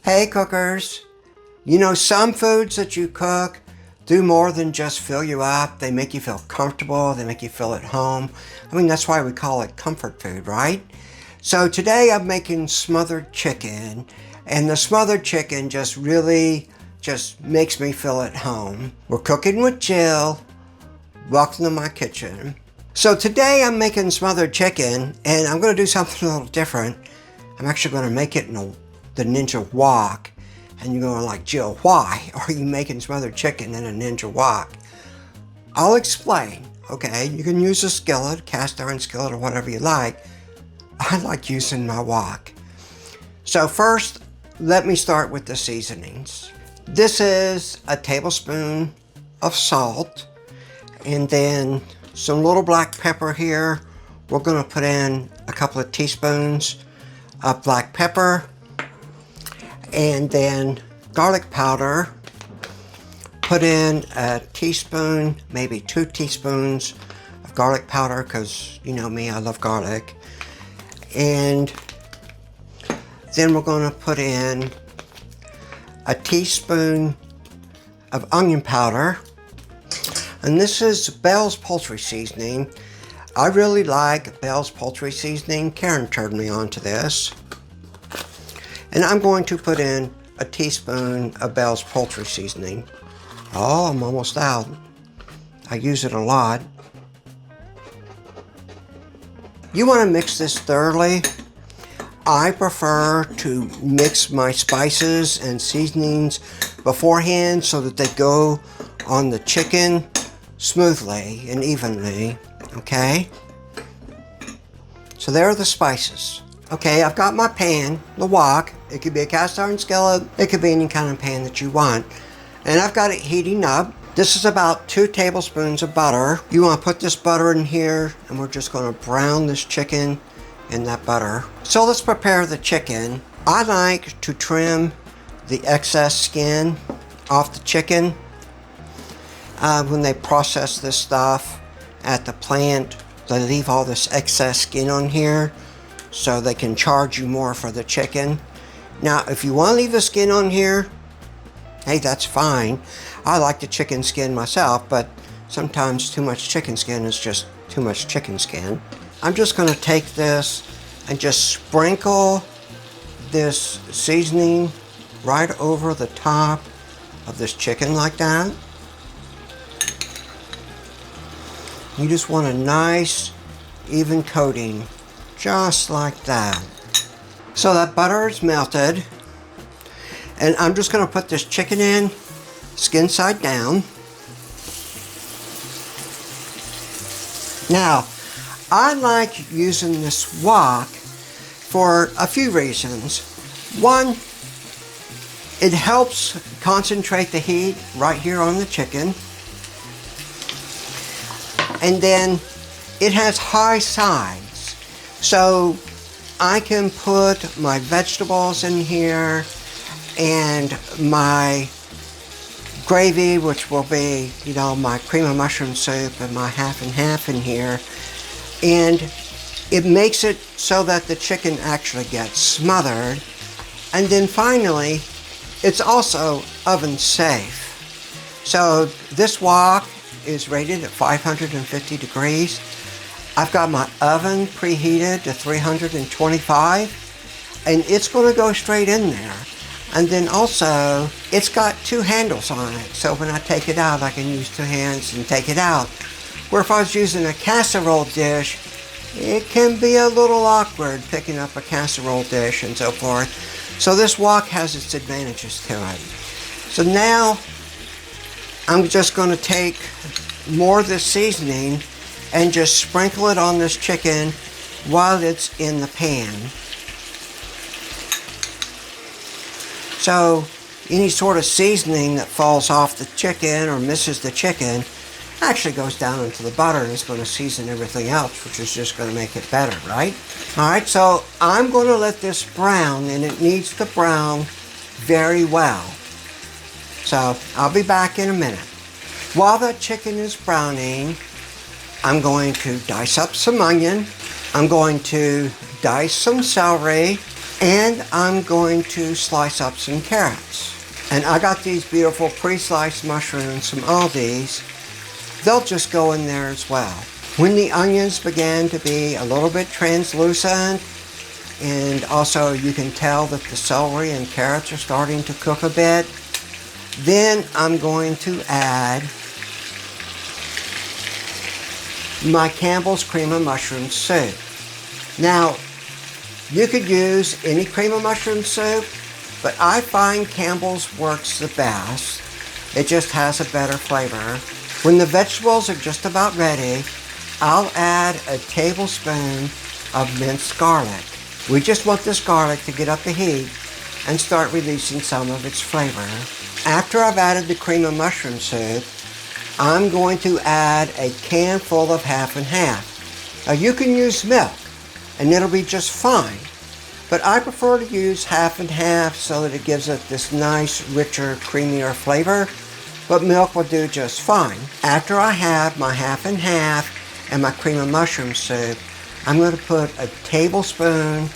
Hey cookers, you know some foods that you cook do more than just fill you up. They make you feel comfortable, they make you feel at home. I mean, that's why we call it comfort food, right? So today I'm making smothered chicken, and the smothered chicken just really makes me feel at home. We're cooking with Jill. Welcome to my kitchen. So today I'm making smothered chicken, and I'm gonna do something a little different. I'm actually gonna make it in the Ninja Wok. And you're going like, Jill, why are you making smothered chicken in a Ninja Wok? I'll explain, okay? You can use a skillet, cast iron skillet, or whatever you like. I like using my wok. So first, let me start with the seasonings. This is a tablespoon of salt, and then some little black pepper here. We're gonna put in a couple of teaspoons of black pepper, and then garlic powder. Put in a teaspoon, maybe 2 teaspoons of garlic powder, because you know me, I love garlic. And then we're going to put in a teaspoon of onion powder. And this is Bell's Poultry Seasoning. I really like Bell's Poultry Seasoning. Karen turned me on to this. And I'm going to put in a teaspoon of Bell's Poultry Seasoning. Oh, I'm almost out. I use it a lot. You want to mix this thoroughly. I prefer to mix my spices and seasonings beforehand so that they go on the chicken smoothly and evenly, okay? So there are the spices. Okay, I've got my pan, the wok. It could be a cast iron skillet. It could be any kind of pan that you want. And I've got it heating up. This is about 2 tablespoons of butter. You want to put this butter in here, and we're just going to brown this chicken in that butter. So let's prepare the chicken. I like to trim the excess skin off the chicken. When they process this stuff at the plant, they leave all this excess skin on here, so they can charge you more for the chicken. Now, if you want to leave the skin on here, hey, that's fine. I like the chicken skin myself, but sometimes too much chicken skin is just too much chicken skin. I'm just going to take this and just sprinkle this seasoning right over the top of this chicken like that. You just want a nice, even coating. Just like that. So that butter is melted, and I'm just going to put this chicken in, skin side down. Now, I like using this wok for a few reasons. One, it helps concentrate the heat right here on the chicken, and then it has high sides. So I can put my vegetables in here and my gravy, which will be, you know, my cream of mushroom soup and my half and half in here. And it makes it so that the chicken actually gets smothered. And then finally, it's also oven safe. So this wok is rated at 550 degrees. I've got my oven preheated to 325, and it's going to go straight in there. And then also, it's got 2 handles on it, so when I take it out, I can use 2 hands and take it out. Where if I was using a casserole dish, it can be a little awkward picking up a casserole dish and so forth. So this wok has its advantages to it. So now, I'm just going to take more of this seasoning and just sprinkle it on this chicken while it's in the pan. So any sort of seasoning that falls off the chicken or misses the chicken actually goes down into the butter, and it's going to season everything else, which is just going to make it better, right? All right, so I'm going to let this brown, and it needs to brown very well. So I'll be back in a minute. While that chicken is browning, I'm going to dice up some onion. I'm going to dice some celery. And I'm going to slice up some carrots. And I got these beautiful pre-sliced mushrooms from Aldi's. They'll just go in there as well. When the onions began to be a little bit translucent, and also you can tell that the celery and carrots are starting to cook a bit, then I'm going to add my Campbell's Cream of Mushroom soup. Now, you could use any cream of mushroom soup, but I find Campbell's works the best. It just has a better flavor. When the vegetables are just about ready, I'll add a tablespoon of minced garlic. We just want this garlic to get up the heat and start releasing some of its flavor. After I've added the cream of mushroom soup, I'm going to add a can full of half and half. Now you can use milk and it'll be just fine, but I prefer to use half and half so that it gives it this nice, richer, creamier flavor, but milk will do just fine. After I have my half and half and my cream of mushroom soup, I'm going to put a tablespoon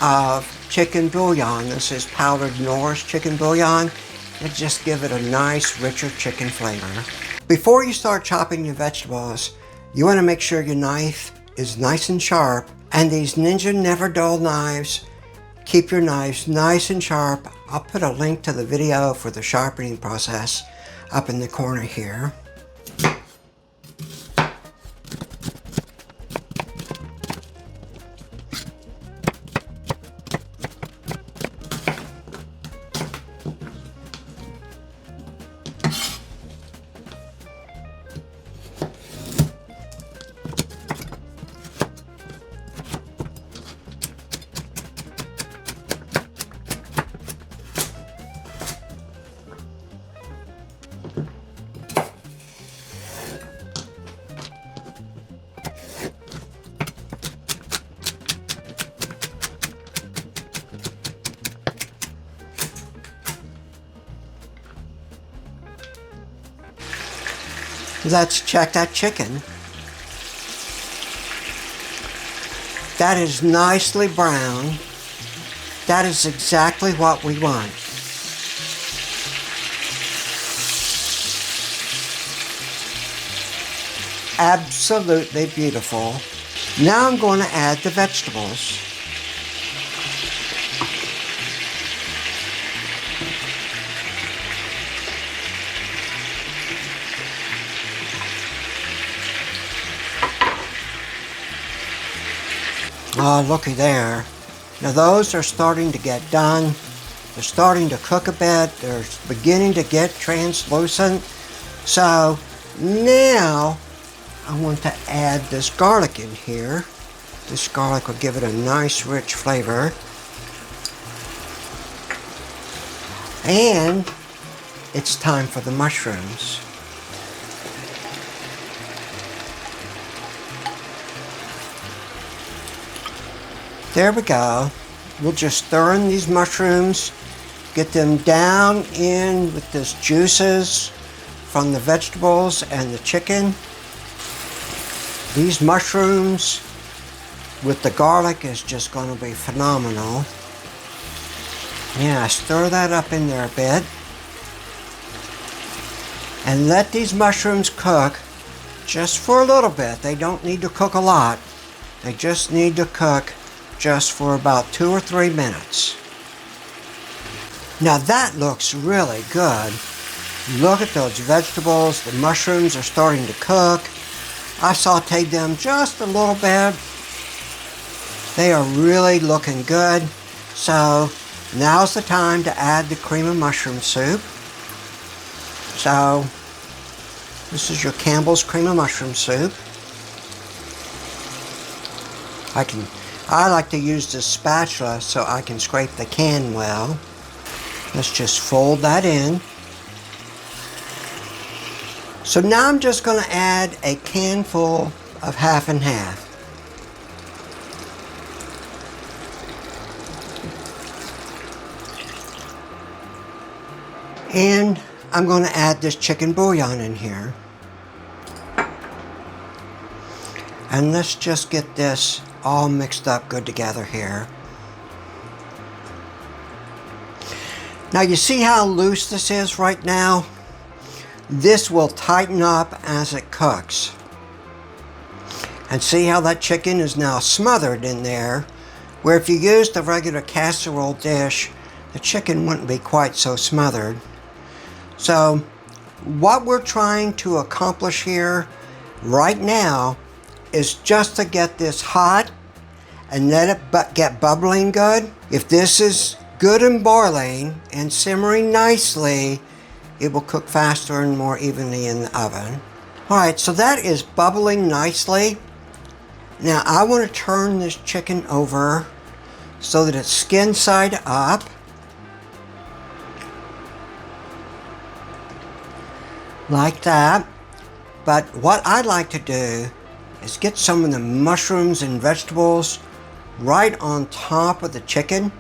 of chicken bouillon. This is powdered Norris chicken bouillon. And just give it a nice, richer chicken flavor. Before you start chopping your vegetables, you want to make sure your knife is nice and sharp. And these Ninja NeverDull knives, keep your knives nice and sharp. I'll put a link to the video for the sharpening process up in the corner here. Let's check that chicken. That is nicely brown. That is exactly what we want. Absolutely beautiful. Now I'm going to add the vegetables. Oh, looky there. Now those are starting to get done. They're starting to cook a bit. They're beginning to get translucent. So now I want to add this garlic in here. This garlic will give it a nice rich flavor. And it's time for the mushrooms. There we go. We'll just stir in these mushrooms, get them down in with this juices from the vegetables and the chicken. These mushrooms with the garlic is just going to be phenomenal. Yeah, stir that up in there a bit. And let these mushrooms cook just for a little bit. They don't need to cook a lot. They just need to cook just for about 2 or 3 minutes. Now that looks really good. Look at those vegetables. The mushrooms are starting to cook. I sauteed them just a little bit. They are really looking good. So now's the time to add the cream of mushroom soup. So this is your Campbell's cream of mushroom soup. I like to use this spatula so I can scrape the can well. Let's just fold that in. So now I'm just going to add a can full of half and half. And I'm going to add this chicken bouillon in here. And let's just get this all mixed up good together here. Now you see how loose this is right now? This will tighten up as it cooks. And see how that chicken is now smothered in there, where if you used the regular casserole dish, the chicken wouldn't be quite so smothered. So what we're trying to accomplish here right now is just to get this hot and let it get bubbling good. If this is good and boiling and simmering nicely, it will cook faster and more evenly in the oven. Alright, so that is bubbling nicely. Now I want to turn this chicken over so that it's skin side up. Like that. But what I like to do is get some of the mushrooms and vegetables right on top of the chicken.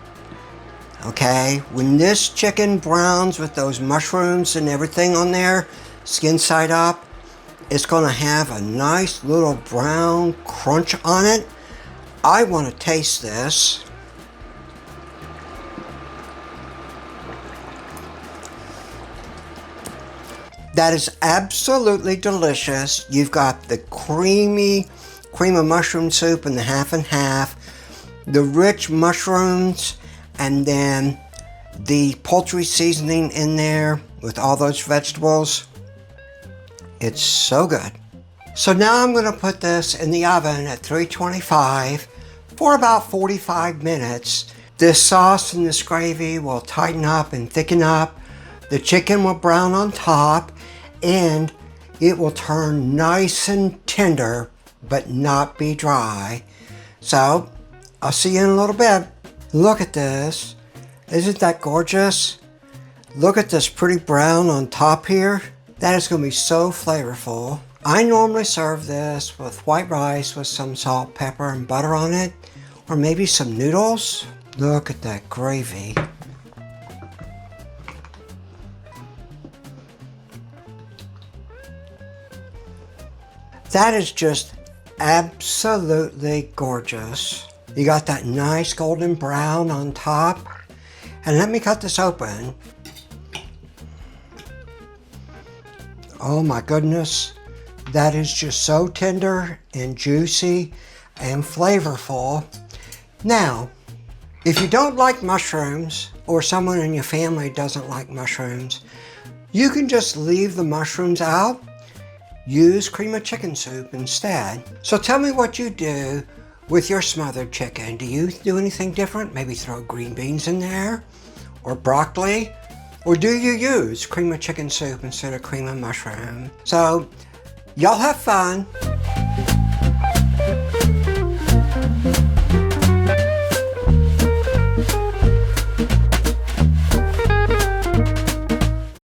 Okay, when this chicken browns with those mushrooms and everything on there, skin side up, it's going to have a nice little brown crunch on it. I want to taste this. That is absolutely delicious. You've got the creamy cream of mushroom soup in the half and half, the rich mushrooms, and then the poultry seasoning in there with all those vegetables. It's so good. So now I'm going to put this in the oven at 325 for about 45 minutes. This sauce and this gravy will tighten up and thicken up. The chicken will brown on top and it will turn nice and tender but not be dry. So I'll see you in a little bit. Look at this. Isn't that gorgeous? Look at this pretty brown on top here. That is going to be so flavorful. I normally serve this with white rice with some salt, pepper, and butter on it, or maybe some noodles. Look at that gravy. That is just absolutely gorgeous. You got that nice golden brown on top. And let me cut this open. Oh my goodness. That is just so tender and juicy and flavorful. Now, if you don't like mushrooms, or someone in your family doesn't like mushrooms, you can just leave the mushrooms out. Use cream of chicken soup instead. So tell me what you do with your smothered chicken. Do you do anything different? Maybe throw green beans in there? Or broccoli? Or do you use cream of chicken soup instead of cream of mushroom? So, y'all have fun.